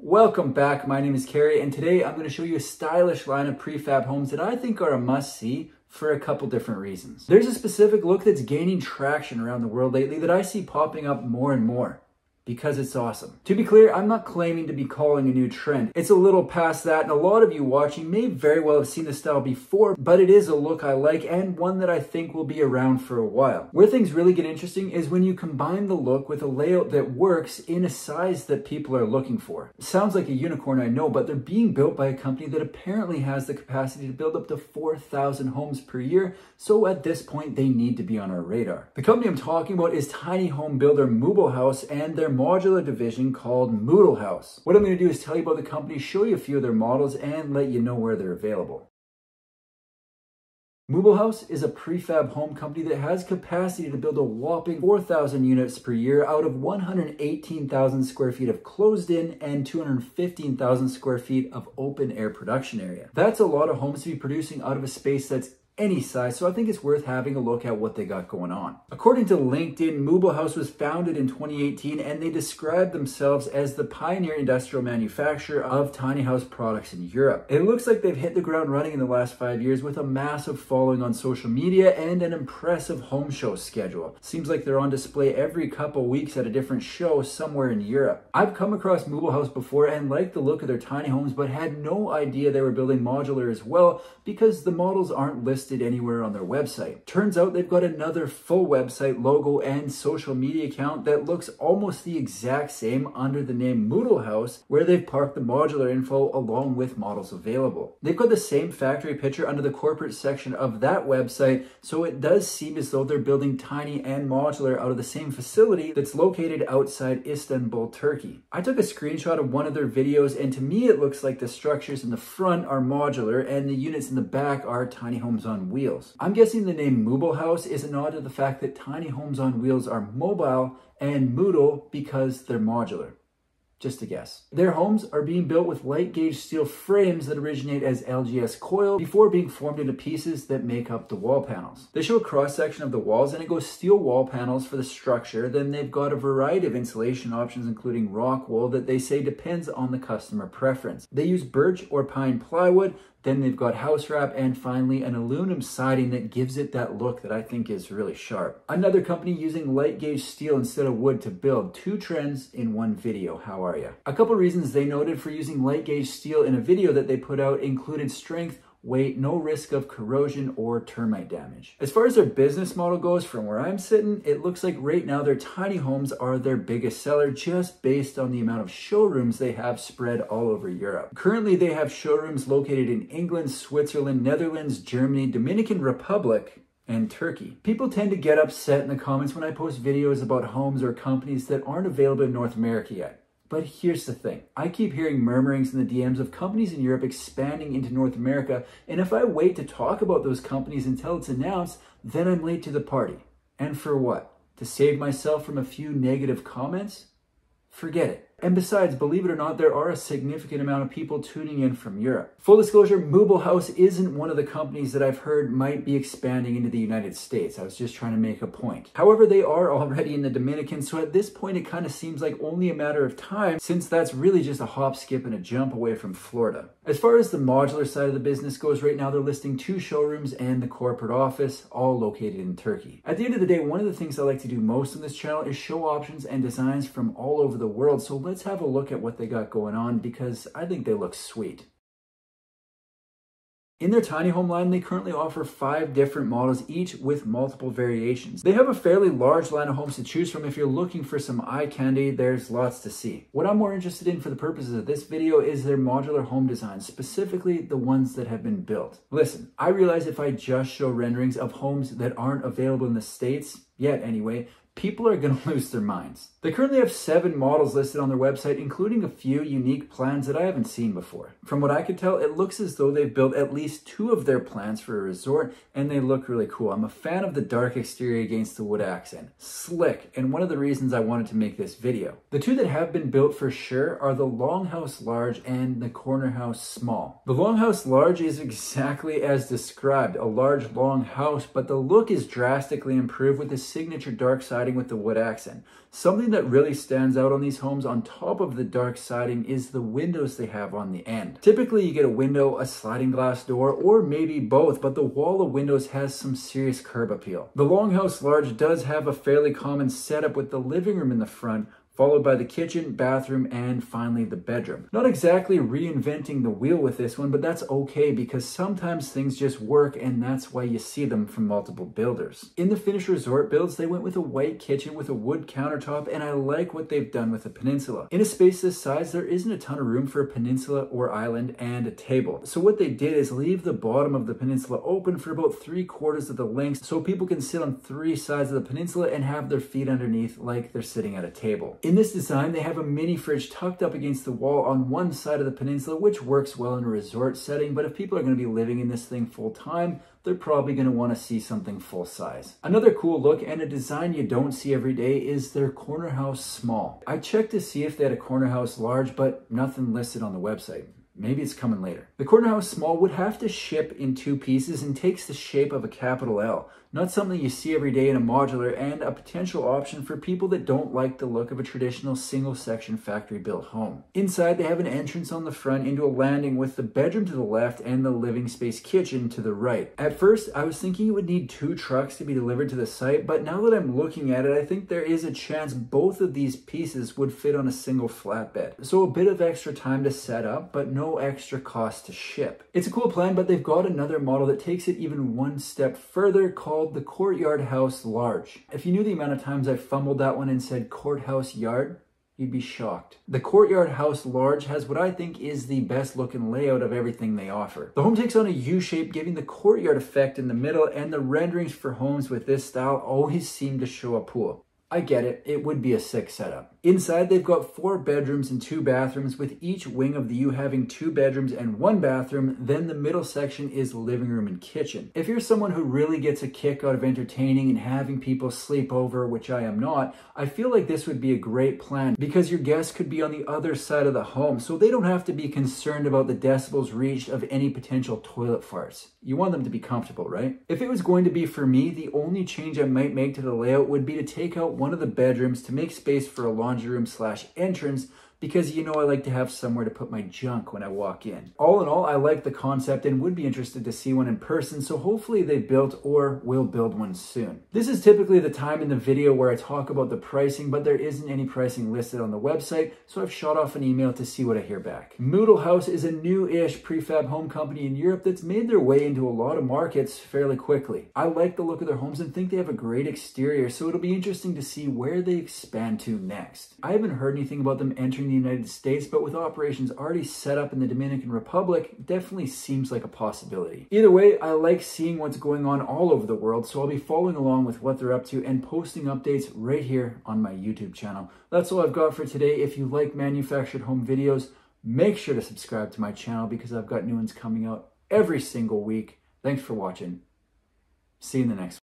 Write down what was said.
Welcome back, my name is Carrie, and today I'm going to show you a stylish line of prefab homes that I think are a must-see for a couple different reasons. There's a specific look that's gaining traction around the world lately that I see popping up more and more. Because it's awesome. To be clear, I'm not claiming to be calling a new trend. It's a little past that, and a lot of you watching may very well have seen this style before, but it is a look I like and one that I think will be around for a while. Where things really get interesting is when you combine the look with a layout that works in a size that people are looking for. It sounds like a unicorn, I know, but they're being built by a company that apparently has the capacity to build up to 4,000 homes per year, so at this point they need to be on our radar. The company I'm talking about is tiny home builder Moodle House and their modular division called Moodle House. What I'm going to do is tell you about the company, show you a few of their models, and let you know where they're available. Moodle House is a prefab home company that has capacity to build a whopping 4,000 units per year out of 118,000 square feet of closed-in and 215,000 square feet of open-air production area. That's a lot of homes to be producing out of a space that's any size, so I think it's worth having a look at what they got going on. According to LinkedIn, Moodle House was founded in 2018 and they describe themselves as the pioneer industrial manufacturer of tiny house products in Europe. It looks like they've hit the ground running in the last 5 years with a massive following on social media and an impressive home show schedule. Seems like they're on display every couple weeks at a different show somewhere in Europe. I've come across Moodle House before and liked the look of their tiny homes, but had no idea they were building modular as well because the models aren't listed anywhere on their website. Turns out they've got another full website, logo, and social media account that looks almost the exact same under the name Moodle House, where they've parked the modular info along with models available. They've got the same factory picture under the corporate section of that website, so it does seem as though they're building tiny and modular out of the same facility that's located outside Istanbul, Turkey. I took a screenshot of one of their videos, and to me it looks like the structures in the front are modular and the units in the back are tiny homes on wheels. I'm guessing the name Moodle House is a nod to the fact that tiny homes on wheels are mobile, and Moodle because they're modular. Just a guess. Their homes are being built with light gauge steel frames that originate as LGS coil before being formed into pieces that make up the wall panels. They show a cross section of the walls and it goes steel wall panels for the structure. Then they've got a variety of insulation options including rock wool that they say depends on the customer preference. They use birch or pine plywood. Then they've got house wrap, and finally an aluminum siding that gives it that look that I think is really sharp. Another company using light gauge steel instead of wood to build. Two trends in one video. How are you? A couple reasons they noted for using light gauge steel in a video that they put out included strength, weight, no risk of corrosion or termite damage. As far as their business model goes, from where I'm sitting, it looks like right now their tiny homes are their biggest seller just based on the amount of showrooms they have spread all over Europe. Currently, they have showrooms located in England, Switzerland, Netherlands, Germany, Dominican Republic, and Turkey. People tend to get upset in the comments when I post videos about homes or companies that aren't available in North America yet. But here's the thing. I keep hearing murmurings in the DMs of companies in Europe expanding into North America, and if I wait to talk about those companies until it's announced, then I'm late to the party. And for what? To save myself from a few negative comments? Forget it. And besides, believe it or not, there are a significant amount of people tuning in from Europe. Full disclosure, Moodle House isn't one of the companies that I've heard might be expanding into the United States. I was just trying to make a point. However, they are already in the Dominican, so at this point it kind of seems like only a matter of time, since that's really just a hop, skip, and a jump away from Florida. As far as the modular side of the business goes, right now they're listing 2 showrooms and the corporate office, all located in Turkey. At the end of the day, one of the things I like to do most on this channel is show options and designs from all over the world, so let's have a look at what they got going on because I think they look sweet. In their tiny home line, they currently offer 5 different models, each with multiple variations. They have a fairly large line of homes to choose from. If you're looking for some eye candy, there's lots to see. What I'm more interested in for the purposes of this video is their modular home designs, specifically the ones that have been built. Listen, I realize if I just show renderings of homes that aren't available in the States, yet anyway, people are going to lose their minds. They currently have 7 models listed on their website, including a few unique plans that I haven't seen before. From what I could tell, it looks as though they've built at least 2 of their plans for a resort, and they look really cool. I'm a fan of the dark exterior against the wood accent. Slick, and one of the reasons I wanted to make this video. The 2 that have been built for sure are the Longhouse Large and the Corner House Small. The Longhouse Large is exactly as described, a large long house, but the look is drastically improved with the signature dark siding with the wood accent. Something that that really stands out on these homes on top of the dark siding is the windows they have on the end. Typically you get a window, a sliding glass door, or maybe both, but the wall of windows has some serious curb appeal. The Longhouse Large does have a fairly common setup with the living room in the front, followed by the kitchen, bathroom, and finally the bedroom. Not exactly reinventing the wheel with this one, but that's okay because sometimes things just work, and that's why you see them from multiple builders. In the finished resort builds, they went with a white kitchen with a wood countertop, and I like what they've done with the peninsula. In a space this size, there isn't a ton of room for a peninsula or island and a table. So what they did is leave the bottom of the peninsula open for about 3/4 of the length so people can sit on 3 sides of the peninsula and have their feet underneath like they're sitting at a table. In this design, they have a mini fridge tucked up against the wall on one side of the peninsula, which works well in a resort setting, but if people are going to be living in this thing full time, they're probably going to want to see something full size. Another cool look and a design you don't see every day is their corner house small. I checked to see if they had a corner house large, but nothing listed on the website. Maybe it's coming later. The corner house small would have to ship in 2 pieces and takes the shape of a capital L. Not something you see every day in a modular, and a potential option for people that don't like the look of a traditional single section factory built home. Inside they have an entrance on the front into a landing with the bedroom to the left and the living space kitchen to the right. At first I was thinking it would need 2 trucks to be delivered to the site, but now that I'm looking at it, I think there is a chance both of these pieces would fit on a single flatbed. So a bit of extra time to set up, but no extra cost to ship. It's a cool plan, but they've got another model that takes it even one step further called the Courtyard House Large. If you knew the amount of times I fumbled that one and said courthouse yard, you'd be shocked. The Courtyard House Large has what I think is the best looking layout of everything they offer. The home takes on a U shape, giving the courtyard effect in the middle, and the renderings for homes with this style always seem to show a pool. I get it, it would be a sick setup. Inside, they've got 4 bedrooms and 2 bathrooms, with each wing of the U having 2 bedrooms and 1 bathroom. Then the middle section is living room and kitchen. If you're someone who really gets a kick out of entertaining and having people sleep over, which I am not, I feel like this would be a great plan because your guests could be on the other side of the home, so they don't have to be concerned about the decibels reached of any potential toilet farts. You want them to be comfortable, right? If it was going to be for me, the only change I might make to the layout would be to take out one of the bedrooms to make space for a laundry room / entrance, because you know I like to have somewhere to put my junk when I walk in. All in all, I like the concept and would be interested to see one in person, so hopefully they built or will build one soon. This is typically the time in the video where I talk about the pricing, but there isn't any pricing listed on the website, so I've shot off an email to see what I hear back. Moodle House is a new-ish prefab home company in Europe that's made their way into a lot of markets fairly quickly. I like the look of their homes and think they have a great exterior, so it'll be interesting to see where they expand to next. I haven't heard anything about them entering the United States, but with operations already set up in the Dominican Republic, it definitely seems like a possibility. Either way, I like seeing what's going on all over the world, so I'll be following along with what they're up to and posting updates right here on my YouTube channel. That's all I've got for today. If you like manufactured home videos, make sure to subscribe to my channel because I've got new ones coming out every single week. Thanks for watching. See you in the next one.